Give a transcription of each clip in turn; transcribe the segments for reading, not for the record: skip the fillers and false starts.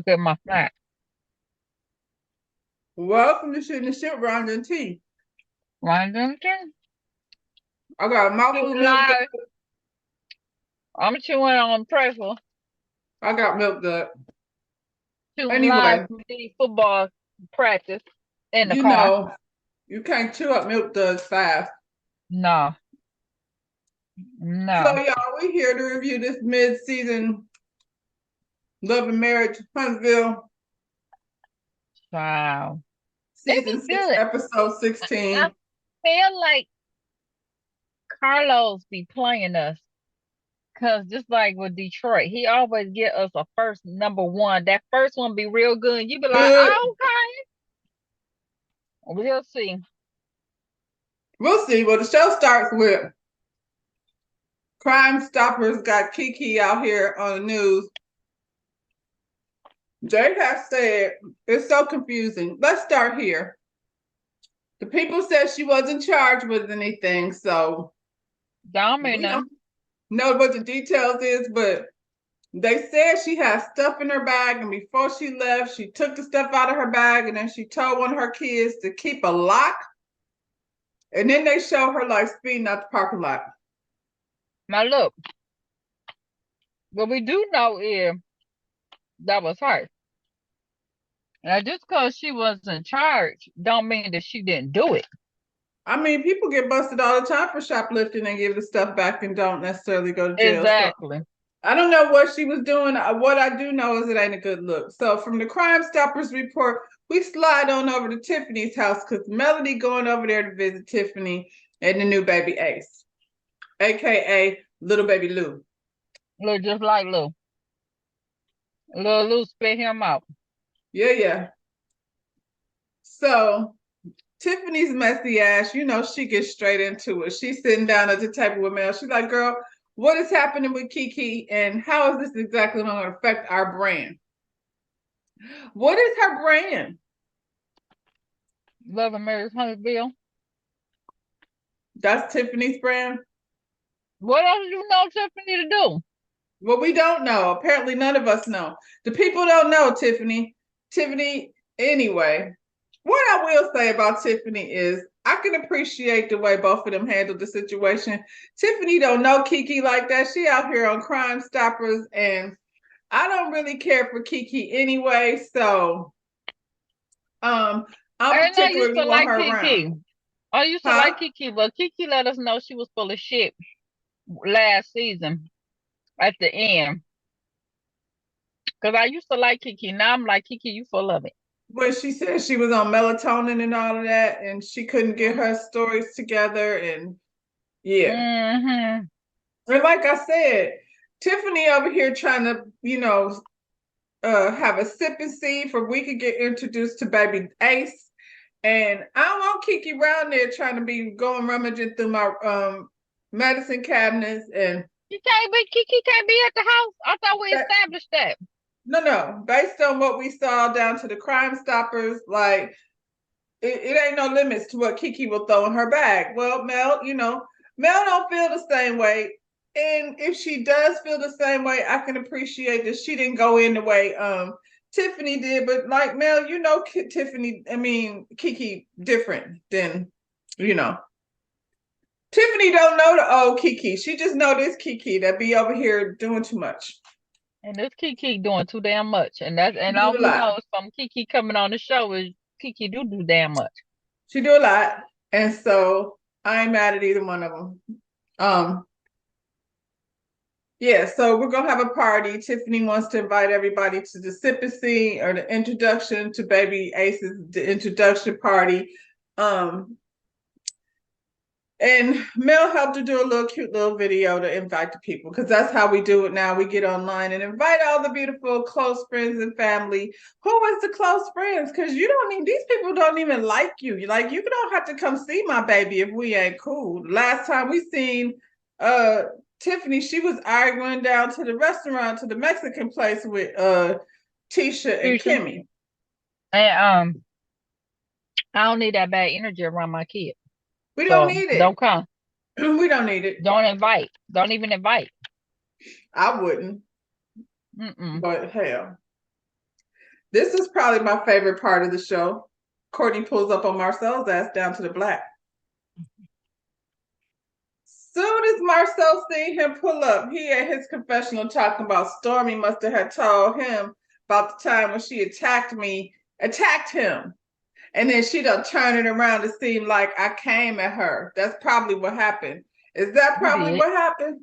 look at my snack. Welcome to Shooting the Shit, Round and Tea. Washington. I got a mouthful of Chewing milk. live. I'm chewing on pretzel. I got milk good. Chewing live Anyway, from the football practice in the you car. know, you can't chew up milk duds fast. No, So, no. y'all, we're here to review this mid-season Love and Marriage Huntsville Wow. They season be 6, good. episode I 16. feel like Carlos be playing us. Cause just like with Detroit, he always get us a first number one. That first one be real good. And you be like, Good. oh, okay. We'll see. We'll see. Well, the show starts with Crime Stoppers got Kiki out here on the news. Jay has said it's so confusing. Let's start here. The people said she wasn't charged with anything, so Don't mean we don't nothing. know what the details is, but they said she had stuff in her bag, and before she left, she took the stuff out of her bag, and then she told one of her kids to keep a lock, and then they show her like speeding out the parking lot. Now look, what we do know is that was her. Now just because she wasn't charged, don't mean that she didn't do it. I mean, people get busted all the time for shoplifting and give the stuff back and don't necessarily go to jail. So Exactly. I don't know what she was doing. What I do know is it ain't a good look. So from the Crime Stoppers report, we slide on over to Tiffany's house because Melody going over there to visit Tiffany and the new baby Ace, aka little baby Lou. Look just like Lou. Little Lou spit him out. Yeah, yeah. So Tiffany's messy ass, she gets straight into it. She's sitting down at the table with Mel. She's like, girl, what is happening with Kiki and how is this exactly going to affect our brand? What is her brand? Love and Marriage Huntsville. That's Tiffany's brand. What else do you know Tiffany to do? Well, we don't know. Apparently, none of us know. The people don't know Tiffany. Tiffany, anyway. What I will say about Tiffany is I can appreciate the way both of them handled the situation. Tiffany don't know Kiki like that. She out here on Crime Stoppers, and I don't really care for Kiki anyway. So, I'm And I used particularly to want like her around. Kiki. I used to Huh? like Kiki, but Kiki let us know she was full of shit last season at the end. Because I used to like Kiki. Now I'm like, Kiki, you full of it. When she said she was on melatonin and all of that, and she couldn't get her stories together, and yeah. Mm-hmm. And like I said, Tiffany over here trying to, have a sip and see for we could get introduced to baby Ace. And I don't want Kiki around there trying to be going rummaging through my medicine cabinets and Kiki can't be at the house. I thought we that, established that. no. Based on what we saw down to the Crime Stoppers, like it ain't no limits to what Kiki will throw in her bag. Well, Mel, Mel don't feel the same way. And if she does feel the same way, I can appreciate that she didn't go in the way Tiffany did. But like Mel, Tiffany, I mean Kiki different than, you know. Tiffany don't know the old Kiki. She just know this Kiki that be over here doing too much. And this Kiki doing too damn much. And Do all a we lot. know is from Kiki coming on the show is Kiki do damn much. She do a lot. And so I ain't mad at either one of them. Um, Yeah, so we're gonna have a party. Tiffany wants to invite everybody to the sip and see or the introduction to baby Ace's the introduction party. Um, and Mel helped her do a little cute little video to invite the people because that's how we do it now. We get online and invite all the beautiful close friends and family. Who is the close friends? Because you don't need these people don't even like you. Like you don't have to come see my baby if we ain't cool. Last time we seen Tiffany, she was arguing down to the restaurant to the Mexican place with Tisha and Future. Kimmy. And I don't need that bad energy around my kid. We don't So need don't it. come. We don't need it. Don't invite. Don't even invite. I wouldn't, Mm-mm. but hell. This is probably my favorite part of the show. Courtney pulls up on Marcel's ass down to the black. Soon as Marcel seen him pull up, he at his confessional talking about Stormy must have had told him about the time when she attacked him. And then she done turn it around to seem like I came at her. That's probably what happened. Is that You probably did. what happened?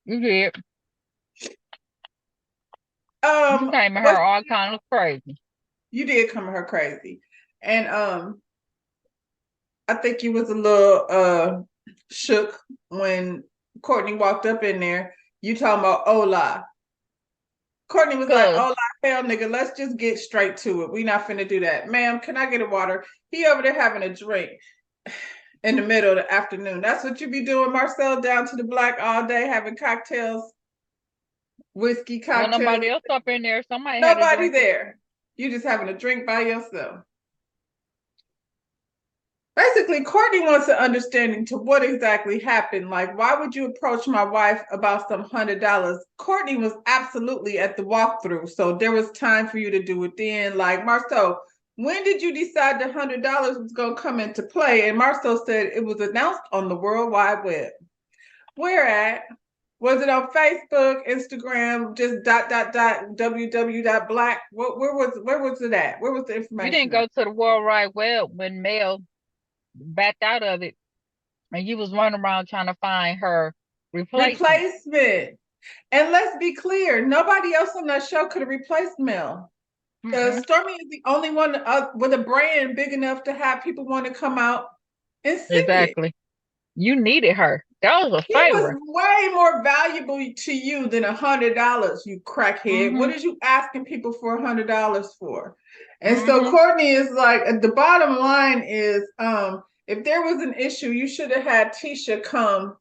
You did. You came at her What all kind of crazy. you did come at her crazy. And I think you was a little shook when Courtney walked up in there. You talking about Ola. Courtney was like, Cause Ola, hell nigga, let's just get straight to it. We not finna do that. Ma'am, can I get a water? He over there having a drink in the middle of the afternoon. That's what you be doing, Marcel, down to the black all day, having cocktails, whiskey well, cocktails. nobody else up in there. Somebody had to Nobody drink it. there. You just having a drink by yourself. Basically, Courtney wants an understanding to what exactly happened. Like, why would you approach my wife about some $100? Courtney was absolutely at the walkthrough, so there was time for you to do it then. Like, Marceau, when did you decide the $100 was going to come into play? And Marceau said it was announced on the World Wide Web. Where at? Was it on Facebook, Instagram, just www.black? Where was it at? Where was the You didn't information go at? to the World Wide Web when Mel backed out of it, and you was running around trying to find her replacement. Replacement. And let's be clear, nobody else on that show could have replaced Mel. Mm-mm. Stormy is the only one with a brand big enough to have people want to come out and see it. Exactly. You needed her. That was a He was favor. way more valuable to you than $100, you crackhead. Mm-hmm. What is you asking people for $100 for? And so Mm-hmm. Courtney is like, the bottom line is, if there was an issue, you should have had Tisha come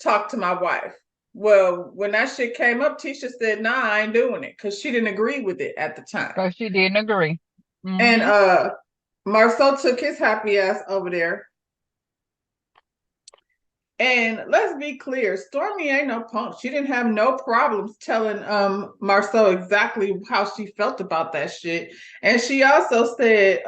talk to my wife. Well, when that shit came up, Tisha said, nah, I ain't doing it because she didn't agree with it at the time. So she didn't agree. And Mm-hmm. Marcel took his happy ass over there. And let's be clear, Stormy ain't no punk. She didn't have no problems telling Marcel exactly how she felt about that shit. And she also said,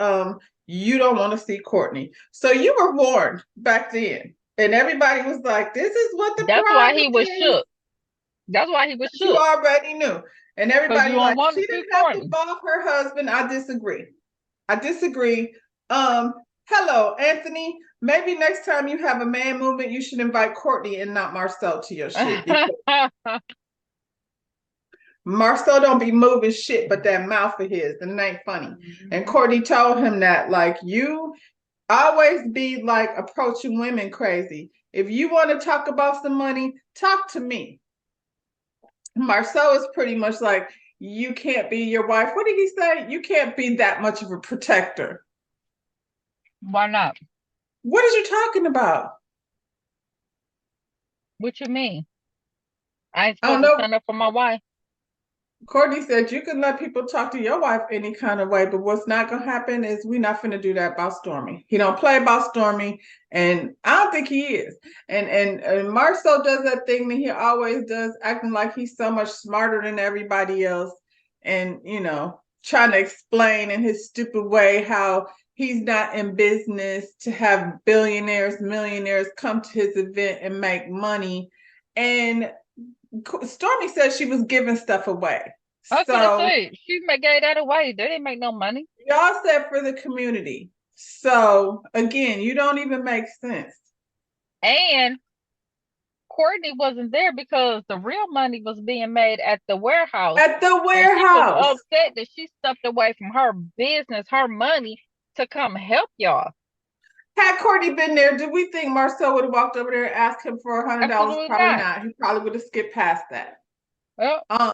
you don't want to see Courtney. So you were warned back then. And everybody was like, this is what the That's why he problem was is. shook. That's why he was You shook. already knew. And Because you everybody don't like, want she to see didn't have to Courtney. involve her husband. I disagree. I disagree. Hello, Anthony. Maybe next time you have a man movement, you should invite Courtney and not Marcel to your shit. Because Marcel don't be moving shit but that mouth of his, and it ain't funny. And Courtney told him that, like, you always be like approaching women crazy. If you want to talk about some money, talk to me. Marcel is pretty much like, you can't be your wife. What did he say? You can't be that much of a protector. Why not? What is you talking about? What you mean? I ain't I don't supposed to know. stand up for my wife. Courtney said you can let people talk to your wife any kind of way, but what's not gonna happen is we're not gonna do that about Stormy. He don't play about Stormy, and I don't think he is. And Marcel does that thing that he always does, acting like he's so much smarter than everybody else, and trying to explain in his stupid way how he's not in business to have billionaires, millionaires come to his event and make money. And Stormy said she was giving stuff away. I was gonna So say she gave that away. They didn't make no money. y'all said for the community. So again, you don't even make sense. And Courtney wasn't there because the real money was being made at the warehouse. At the And she was warehouse. upset that she stepped away from her business, her money, to come help y'all. Had Courtney been there, do we think Marcel would have walked over there and asked him for $100? Absolutely Probably not. not. He probably would have skipped past that. Well, Um,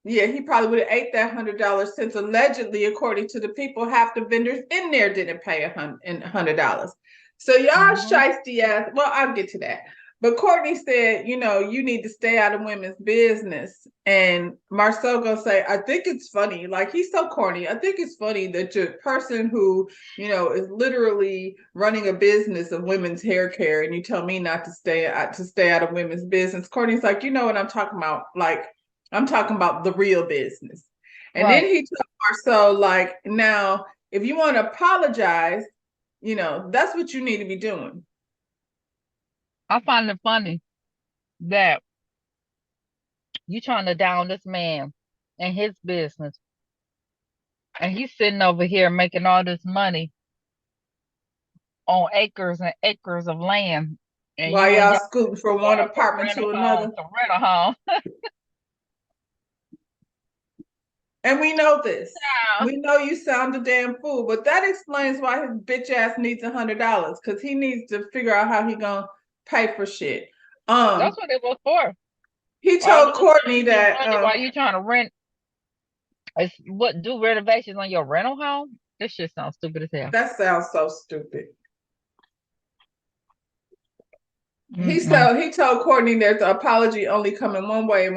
yeah, he probably would have ate that $100 since allegedly, according to the people, half the vendors in there didn't pay $100. So y'all shiesty ass. Well, I'll get to that. But Courtney said, you need to stay out of women's business. And Marcel gonna say, I think it's funny. Like, he's so corny. I think it's funny that your person who, is literally running a business of women's hair care, and you tell me not to stay out of women's business. Courtney's like, you know what I'm talking about? Like, I'm talking about the real business. And then right. he told So like now, if you want to apologize, that's what you need to be doing. I find it funny that you trying to down this man and his business, and he's sitting over here making all this money on acres and acres of land, and While you and y'all y'all scooting from one going from apartment rental to home another. to rental home. And we know this. Yeah, We know you sound a damn fool, but that explains why his bitch ass needs $100 because he needs to figure out how he gonna pay for shit. that's what it was for. He All told of this Courtney crazy that money while you trying to rent. It's what do renovations on your rental home? This shit sounds stupid as hell. that sounds so stupid. Mm-mm. He told Courtney there's an apology only coming one way, and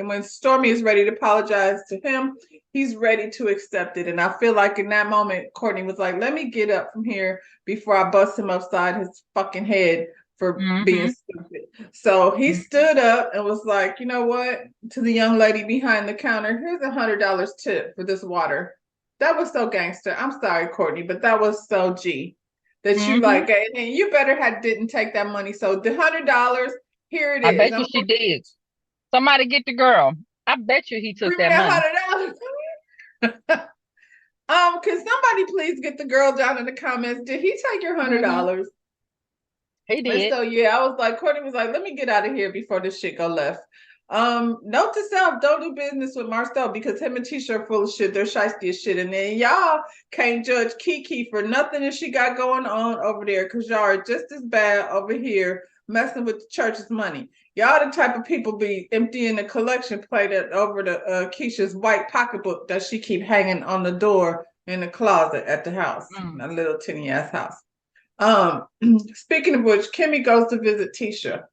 when Stormy is ready to apologize to him, he's ready to accept it. And I feel like in that moment, Courtney was like, "Let me get up from here before I bust him upside his fucking head for being Mm-hmm. stupid." So he Mm-hmm. stood up and was like, "You know what?" To the young lady behind the counter, here's $100 tip for this water. That was so gangster. I'm sorry, Courtney, but that was so G that you Mm-hmm. like, and you better had didn't take that money. So the $100, here it I is. bet I'm you she gonna did. Somebody get the girl. I bet you he took bring me that that money. $100. Can somebody please get the girl down in the comments? Did he take your hundred Mm-hmm. dollars? He And did. so yeah, I was like, Courtney was like, let me get out of here before this shit go left. Note to self, don't do business with Marcel because him and Tisha are full of shit. They're shiesty as shit. And then y'all can't judge Kiki for nothing that she got going on over there because y'all are just as bad over here messing with the church's money. Y'all the type of people be emptying the collection plate over the Keisha's white pocketbook that she keep hanging on the door in the closet at the house, Mm. a little tinny ass house. Speaking of which, Kimmy goes to visit Tisha.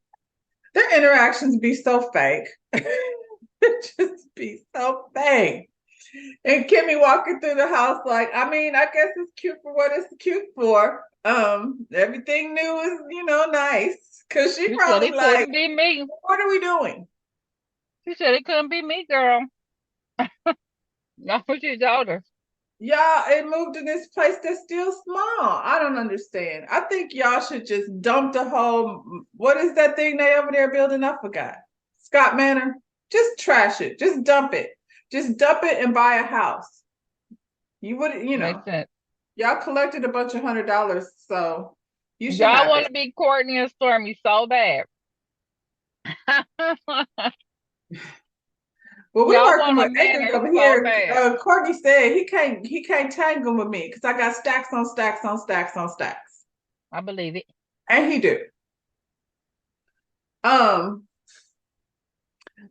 Their interactions be so fake. Just be so fake. And Kimmy walking through the house like, I mean, I guess it's cute for what it's cute for. Everything new is, nice. Cause she She said probably it like, couldn't be me. what are we doing? She said it couldn't be me, girl. Not what she told her. Y'all, it moved in this place that's still small. I don't understand. I think y'all should just dump the whole, what is that thing they over there building? I forgot. Scott Manor. Just trash it. Just dump it. Just dump it and buy a house. You would, Makes sense. y'all collected a bunch of $100, so you should Y'all have want it. to be Courtney and Stormy so bad. Well, we Y'all working want a with acres manor over so here. bad. Courtney said he can't tangle with me because I got stacks on stacks on stacks on stacks, I believe it. and he do. Um,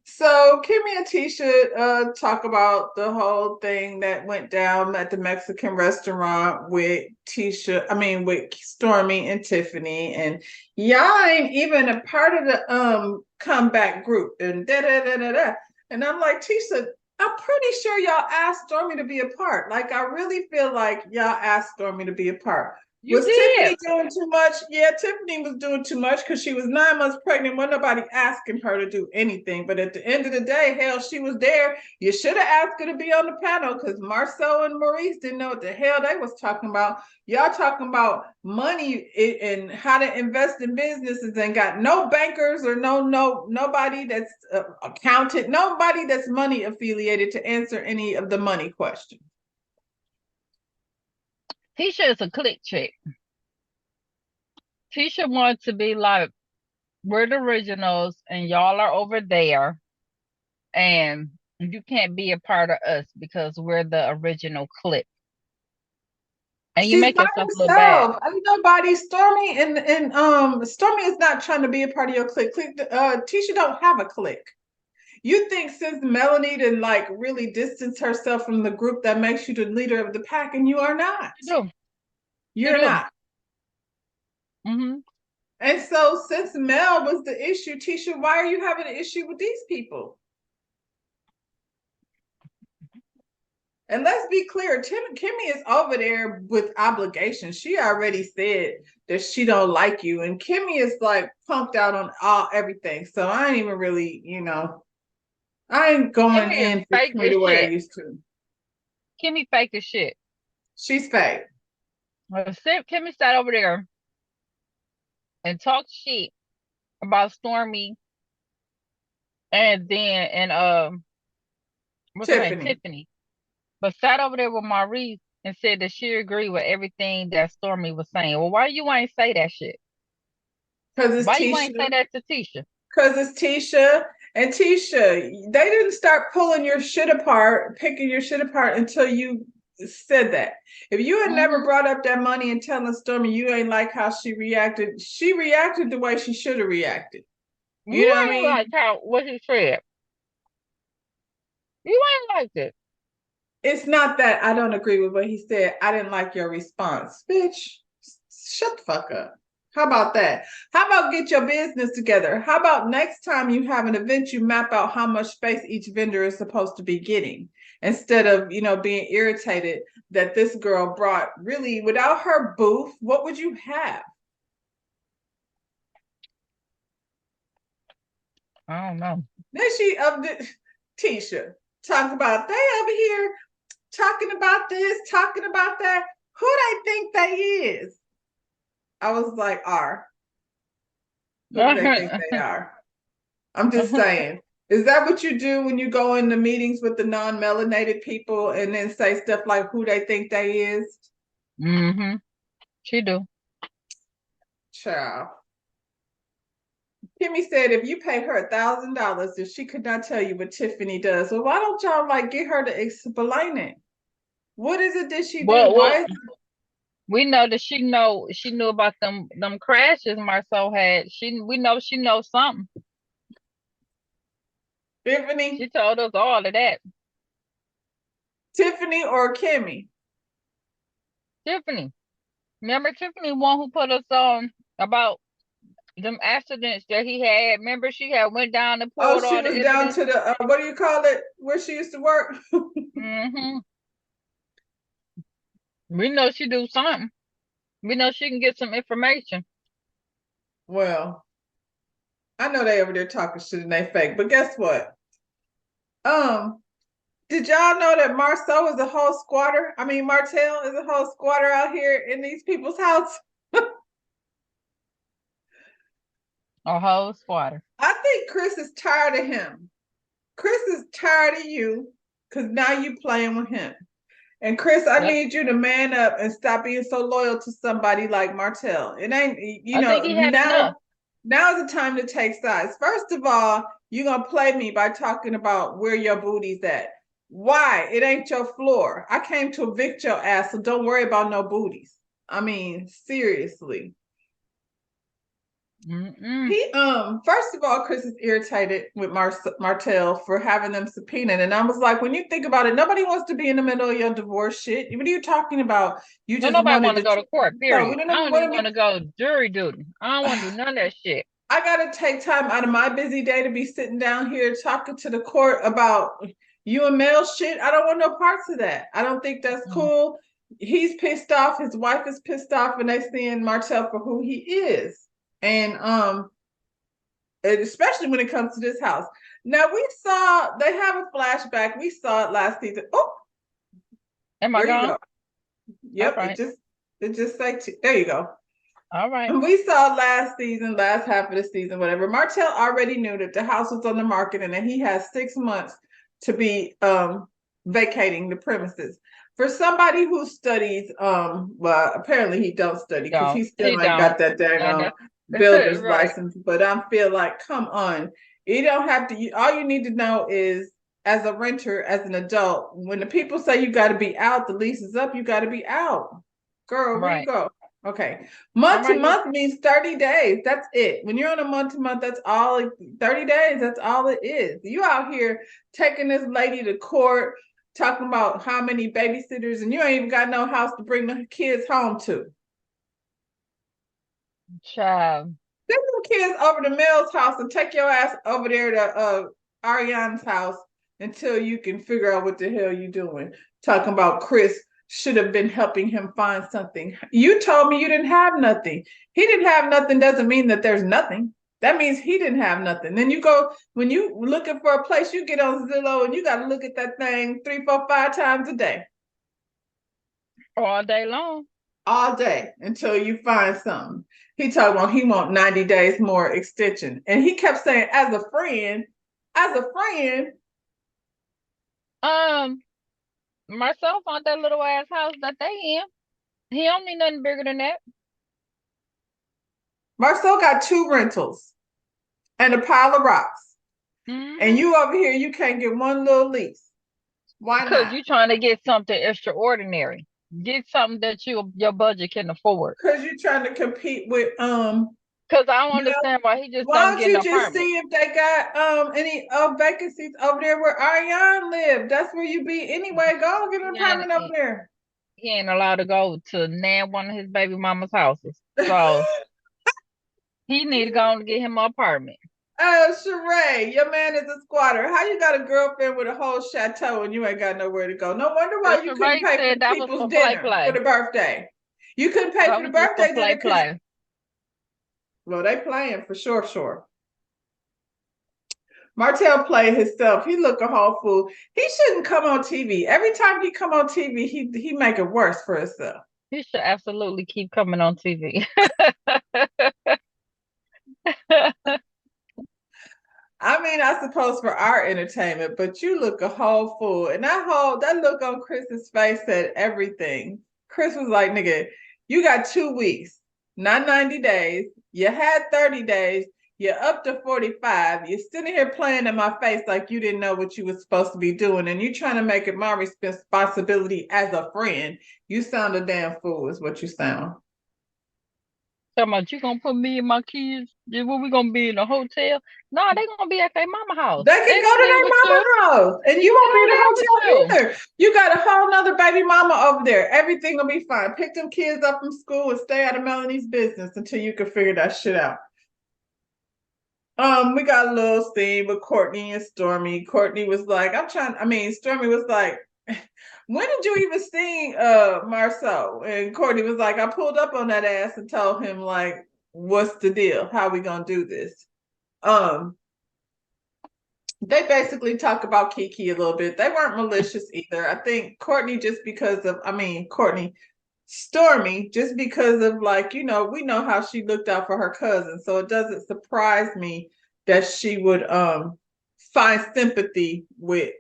So Kimmy and Tisha talk about the whole thing that went down at the Mexican restaurant with with Stormy and Tiffany, and y'all ain't even a part of the comeback group, and da da da da da. And I'm like, Tisha, I'm pretty sure y'all asked Stormy to be a part. Like, I really feel like y'all asked Stormy to be a part. You Was did. Tiffany doing too much? Yeah, Tiffany was doing too much because she was 9 months pregnant. Wasn't nobody asking her to do anything. But at the end of the day, hell, she was there. You should have asked her to be on the panel because Marcel and Maurice didn't know what the hell they was talking about. Y'all talking about money and how to invest in businesses and got no bankers or nobody that's accountant, nobody that's money affiliated to answer any of the money questions. Tisha is a click chick. Tisha wants to be like, we're the originals and y'all are over there. And you can't be a part of us because we're the original clique. And you She's make by yourself look bad. herself. Ain't nobody. Stormy and Stormy is not trying to be a part of your clique. Tisha don't have a clique. You think since Melanie did like really distance herself from the group that makes you the leader of the pack, and you are not. You do. You You're do. not. Mm-hmm. And so since Mel was the issue, Tisha, why are you having an issue with these people? And let's be clear, Kimmy is over there with obligations. She already said that she don't like you, and Kimmy is like pumped out on everything. So I ain't even really, I ain't going Kimmy is in for fake Kimmy as the way I shit. used to. Kimmy fake as shit. She's fake. Kimmy sat over there and talked shit about Stormy and what's her name? Tiffany. Tiffany. But sat over there with Maurice and said that she agreed with everything that Stormy was saying. Well, why you ain't say that shit? Because it's Why you ain't say Tisha. that to Tisha? Because it's Tisha. And Tisha, they didn't start pulling your shit apart, picking your shit apart until you said that. If you had never Mm-hmm. brought up that money and telling Stormy you ain't like how she reacted the way she should have reacted. You know You what I ain't mean? like how what he said. You ain't liked it. It's not that I don't agree with what he said. I didn't like your response. Bitch, shut the fuck up. How about that? How about get your business together? How about next time you have an event, you map out how much space each vendor is supposed to be getting instead of, being irritated that this girl brought really without her booth, what would you have? I don't know. Then she of the Tisha talk about they over here talking about this, talking about that. Who they think they is? I was like, who do they think they are? I'm just saying. Is that what you do when you go into meetings with the non-melanated people and then say stuff like who they think they is? Mm-hmm. She do. Child. Kimmy said if you pay her $1,000, if she could not tell you what Tiffany does, well, why don't y'all get her to explain it? What is it that she do? Well, Why is we know that she knew about them crashes Marceau had. We know she knows something. Tiffany? She told us all of that. Tiffany or Kimmy? Tiffany. Remember Tiffany one who put us on about them accidents that he had. Remember she had went down and Oh, pulled she all the was down evidence. to the what do you call it? Where she used to work? Mm-hmm. We know she do something. We know she can get some information. Well, I know they over there talking shit and they fake, but guess what? Um, did y'all know that Marceau is a whole squatter? I mean, Martell is a whole squatter out here in these people's house. A whole squatter. I think Chris is tired of him. Chris is tired of you because now you playing with him. And Chris, I Yep. need you to man up and stop being so loyal to somebody like Martell. It ain't, I think he had enough. now is the time to take sides. First of all, you're gonna play me by talking about where your booty's at. Why? It ain't your floor. I came to evict your ass, so don't worry about no booties. I mean, seriously. Mm-mm. He first of all, Chris is irritated with Martell for having them subpoenaed. And I was like, when you think about it, nobody wants to be in the middle of your divorce shit. What are you talking about? You Don't just nobody wanted want to to go to court, no, we period. don't I even don't want even to want be to go jury duty. I don't want to do none of that shit. I gotta take time out of my busy day to be sitting down here talking to the court about you and Mel shit. I don't want no parts of that. I don't think that's Mm. cool. He's pissed off, his wife is pissed off, and they seeing Martell for who he is. And especially when it comes to this house. Now they have a flashback. We saw it last season. Oh, Am I there you gone? go. All Yep, right. it just say there you go. All right. And we saw last season, last half of the season, whatever. Martell already knew that the house was on the market and that he has 6 months to be vacating the premises. For somebody who studies, well, apparently he don't study because Don't. he still He ain't don't. got that No, dang that's builder's right. license. But I feel like, come on, you don't have to. All you need to know is, as a renter, as an adult, when the people say you got to be out, the lease is up, you got to be out. Girl, where you Right. go? Okay. I'm Month to right here. month means 30 days. That's it. When you're on a month to month, that's all 30 days. That's all it is. You out here taking this lady to court, talking about how many babysitters, and you ain't even got no house to bring the kids home to. Child. Send them kids over to Mel's house and take your ass over there to Ariana's house until you can figure out what the hell you doing. Talking about Chris should have been helping him find something. You told me you didn't have nothing. He didn't have nothing doesn't mean that there's nothing. That means he didn't have nothing. Then you go when you looking for a place, you get on Zillow and you got to look at that thing 3, 4, 5 times a day. All day long. all day until you find something. He talking about he want 90 days more extension. And he kept saying, as a friend, Um, Marcel found that little ass house that they in. He don't need nothing bigger than that. Marcel got 2 rentals and a pile of rocks. And Mm-hmm. you over here, you can't get one little lease. Why Cause not? you trying to get something extraordinary. Get something that your budget can afford. Because you're trying to compete with Cause I don't Mel. understand why he just Why don't don't get an you just apartment. see if they got any vacancies over there where Ariane lived? That's where you be anyway. Go and get an He ain't apartment over there. he ain't allowed to go to nan one of his baby mama's houses. So he need to go and get him an apartment. Oh, Sheree, your man is a squatter. How you got a girlfriend with a whole chateau and you ain't got nowhere to go? No wonder why Cause you couldn't Sheree pay for said the that was people's for play dinner for play. the birthday. You couldn't pay That for the was just for birthday dinner play because, play. well, they playing for sure, sure. Martell played himself. He look a whole fool. He shouldn't come on TV. Every time he come on TV, he make it worse for himself. He should absolutely keep coming on TV. I mean, I suppose for our entertainment, but you look a whole fool. And that look on Chris's face said everything. Chris was like, nigga, you got 2 weeks, not 90 days. You had 30 days. You're up to 45. You're sitting here playing in my face like you didn't know what you were supposed to be doing. And you trying to make it my responsibility as a friend. You sound a damn fool, is what you sound. Talking about you gonna put me and my kids, when we gonna be in a hotel? No, they gonna be at their mama house. They They can ain't go gonna to live their with you. mama house, and you They won't be in gonna the live with hotel you. either. You got a whole nother baby mama over there. Everything will be fine. Pick them kids up from school and stay out of Melanie's business until you can figure that shit out. We got a little scene with Courtney and Stormy. Courtney was like, Stormy was like, when did you even see Marceau? And Courtney was like, I pulled up on that ass and told him, like, what's the deal? How we gonna do this? Um, they basically talk about Kiki a little bit. They weren't malicious either. I think Courtney, just because of, Courtney, Stormy, just because of, like, we know how she looked out for her cousin. So it doesn't surprise me that she would find sympathy with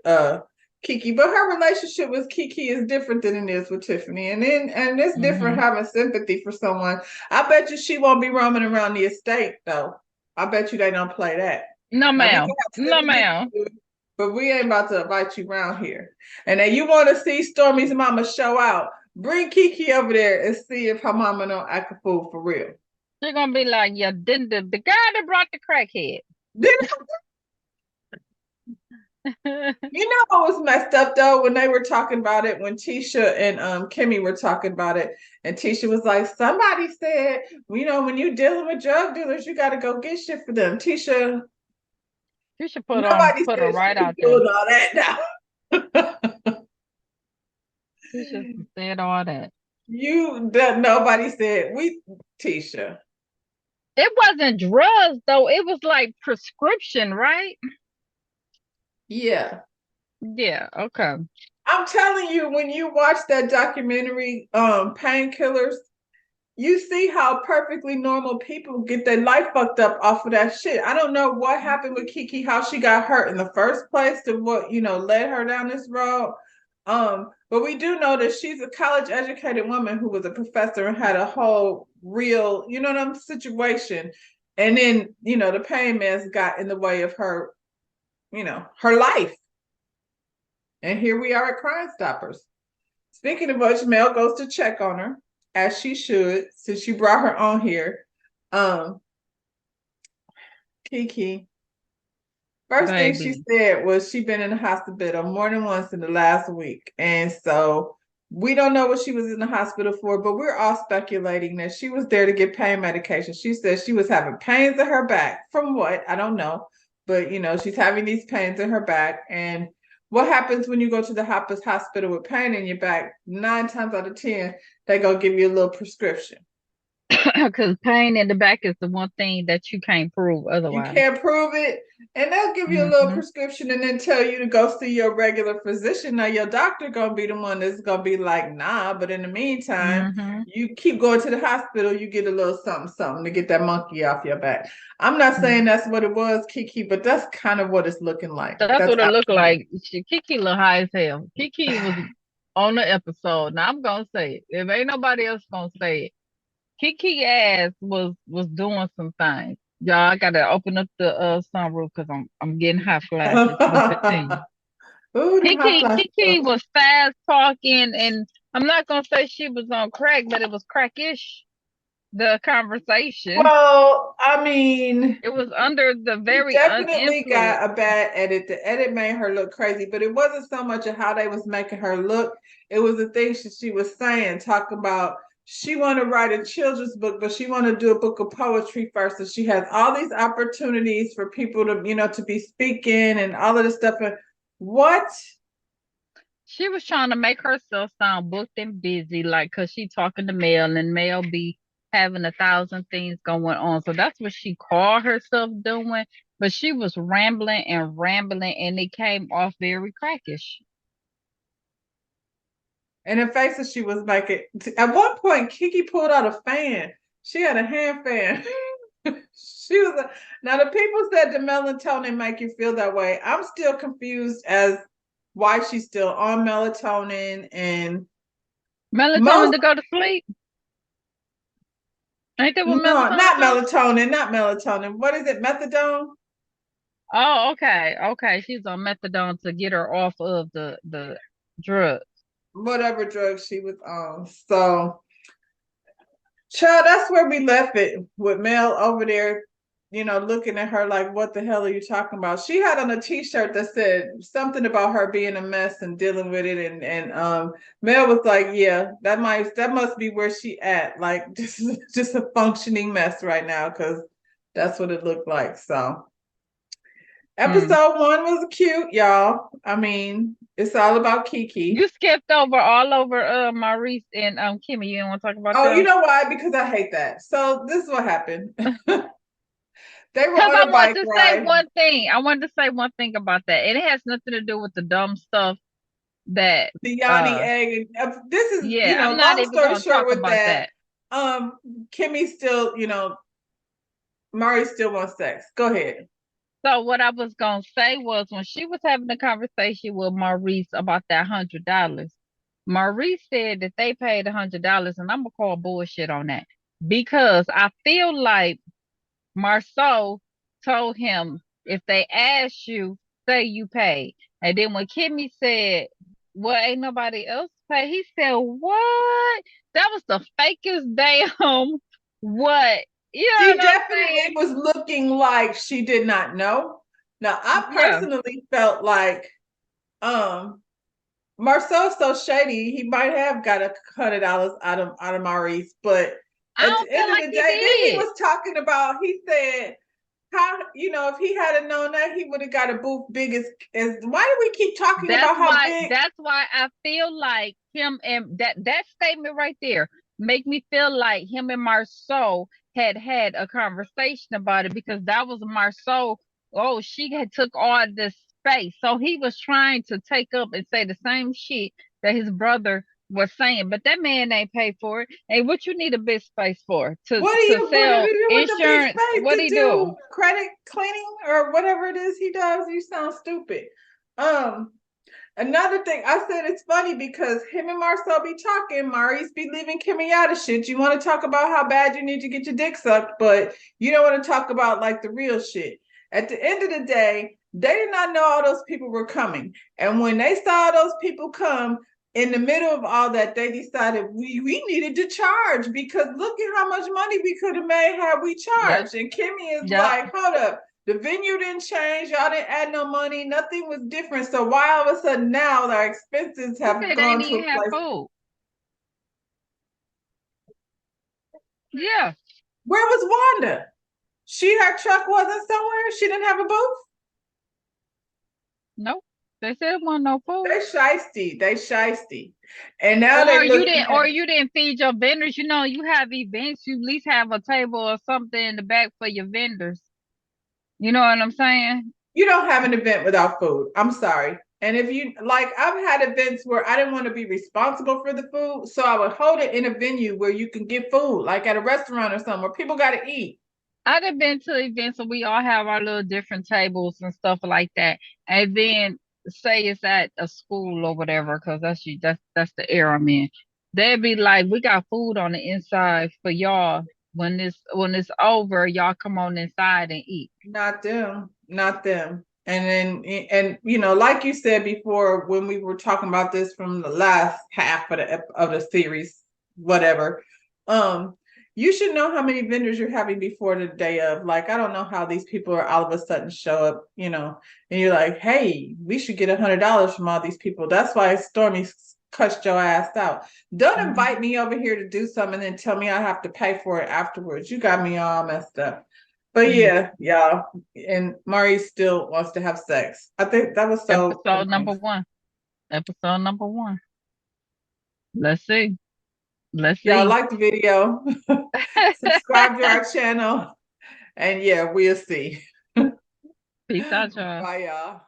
Kiki. But her relationship with Kiki is different than it is with Tiffany. And it's different Hmm. having sympathy for someone. I bet you she won't be roaming around the estate though. I bet you they don't play that. No, Now we can ma'am. have No, sympathy ma'am. for you, but we ain't about to invite you around here. And then you want to see Stormy's mama show out. Bring Kiki over there and see if her mama don't act a fool for real. They're gonna be like, yeah, didn't the guy that brought the crackhead. Then you know what was messed up though when they were talking about it, when Tisha and Kimmy were talking about it, and Tisha was like, somebody said, when you're dealing with drug dealers, you got to go get shit for them. Tisha, You should nobody put her said she right was out there. doing all that now. You should have said all that. Nobody said we Tisha. It wasn't drugs though. It was like prescription, right? Yeah. Yeah. Okay. I'm telling you, when you watch that documentary, Painkillers, you see how perfectly normal people get their life fucked up off of that shit. I don't know what happened with Kiki, how she got hurt in the first place, to what, led her down this road. But we do know that she's a college educated woman who was a professor and had a whole real, situation. And then, the pain meds got in the way of her, her life. And here we are at Crime Stoppers. Speaking of which, Mel goes to check on her, as she should, since you brought her on here. Kiki, first thing she Baby. said was she been in the hospital more than once in the last week. And so we don't know what she was in the hospital for, but we're all speculating that she was there to get pain medication. She said she was having pains in her back. From what? I don't know. But, she's having these pains in her back. And what happens when you go to the hospital with pain in your back? 9 times out of 10, they're going to give you a little prescription. Because pain in the back is the one thing that you can't prove You otherwise. can't prove it. And they'll give you a little Mm-hmm. prescription and then tell you to go see your regular physician. Now your doctor gonna be the one that's gonna be like, nah, but in the meantime, Mm-hmm. you keep going to the hospital, you get a little something, something to get that monkey off your back. I'm not saying that's what it was, Kiki, but that's kind of what it's looking like. That's That's what it looked absolutely. like. Kiki look high as hell. Kiki was on the episode. Now I'm gonna say it. If ain't nobody else gonna say it, Kiki ass was doing some things. Y'all, I gotta open up the sunroof because I'm getting hot flashes. But continue. Ooh, them hot flashes. Kiki was fast talking, and I'm not gonna say she was on crack, but it was crackish. The conversation. Well, I mean, It was under the she very definitely uninfluenced. got a bad edit. The edit made her look crazy, but it wasn't so much of how they was making her look. It was the things she was saying, talking about she want to write a children's book, but she want to do a book of poetry first. So she has all these opportunities for people to, to be speaking and all of this stuff. And what? She was trying to make herself sound booked and busy, like, cause she talking to Mel, and Mel be having 1,000 things going on. So that's what she called herself doing. But she was rambling and rambling, and it came off very crackish. And the faces she was making. At one point, Kiki pulled out a fan. She had a hand fan. She was now the people said the melatonin make you feel that way. I'm still confused as why she's still on melatonin and Melatonin most to go to sleep. Ain't that what no, melatonin not do? melatonin, not melatonin. What is it? Methadone? Oh, okay, okay. She's on methadone to get her off of the drug. Whatever drug she was on. So child, that's where we left it with Mel over there, looking at her like, what the hell are you talking about? She had on a t-shirt that said something about her being a mess and dealing with it. And Mel was like, yeah, that must be where she at. Like just a functioning mess right now, because that's what it looked like. So Hmm. episode 1 was cute, y'all. I mean, it's all about Kiki. You skipped over all over Maurice and Kimmy. You don't want to talk about Oh, you them? know why? Because I hate that. So this is what happened. They were Because on I a want bike to say ride. one thing. I wanted to say one thing about that. And it has nothing to do with the dumb stuff that The Yanni egg. This is, yeah, I'm not long even story gonna short talk with about that. that. Kimmy still, Mari still wants sex. Go ahead. So what I was gonna say was when she was having a conversation with Maurice about that $100, Maurice said that they paid $100, and I'm gonna call bullshit on that because I feel like Marceau told him if they ask you, say you paid. And then when Kimmy said, well, ain't nobody else pay, he said, what? That was the fakest damn what? You know She what I'm definitely saying? was looking like she did not know. Now, I Yeah. personally felt like um Marcel's so shady, he might have got $100 out of Maurice, but I at the don't feel end of like the he day, then he did. was talking about, he said, how, if he had known that, he would have got a booth big as why do we keep talking about how big? That's why I feel like him and that statement right there make me feel like him and Marceau had a conversation about it because that was Marceau. Oh, she had took all this space. So he was trying to take up and say the same shit that his brother was saying. But that man ain't paid for it. Hey, what you need a big space for? To What did sell he do with the big insurance. space What to he do? do credit cleaning or whatever it is he does? You sound stupid. Um, Another thing I said, it's funny because him and Marcel be talking, Maurice be leaving Kimmy out of shit. You want to talk about how bad you need to get your dick sucked, but you don't want to talk about like the real shit. At the end of the day, they did not know all those people were coming. And when they saw those people come, in the middle of all that, they decided we needed to charge because look at how much money we could have made had we Yep. charged. And Kimmy is Yep. like, hold up, the venue didn't change. Y'all didn't add no money. Nothing was different. So why all of a sudden now our expenses He have said they ain't gone to a even have place? food. Yeah. Where was Wanda? Her truck wasn't somewhere. She didn't have a booth. Nope. They said it wasn't no food. They shiesty. They shiesty. And now Or they you looking didn't, at, or you didn't feed your vendors. You know, you have events. You at least have a table or something in the back for your vendors. You know what I'm saying? you don't have an event without food. I'm sorry. And if you like, I've had events where I didn't want to be responsible for the food. So I would hold it in a venue where you can get food, like at a restaurant or something where people got to eat. I've been to events and we all have our little different tables and stuff like that. And then say it's at a school or whatever, because that's the era I'm in. They'd be like, we got food on the inside for y'all. When it's over, y'all come on inside and eat. Not them, not them. And you know, like you said before, when we were talking about this from the last half of the series, whatever, um, you should know how many vendors you're having before the day of. Like, I don't know how these people are all of a sudden show up, you know, and you're like, hey, we should get $100 from all these people. That's why Stormy cussed your ass out. Don't invite Mhm. me over here to do something and then tell me I have to pay for it afterwards. You got me all messed up. But Mhm. yeah, y'all, and Mari still wants to have sex. I think that was so Episode annoying. number one. Episode number one. Let's see. Let's Y'all see. like the video, subscribe to our channel, and yeah, we'll see. Peace out, y'all. Bye, y'all.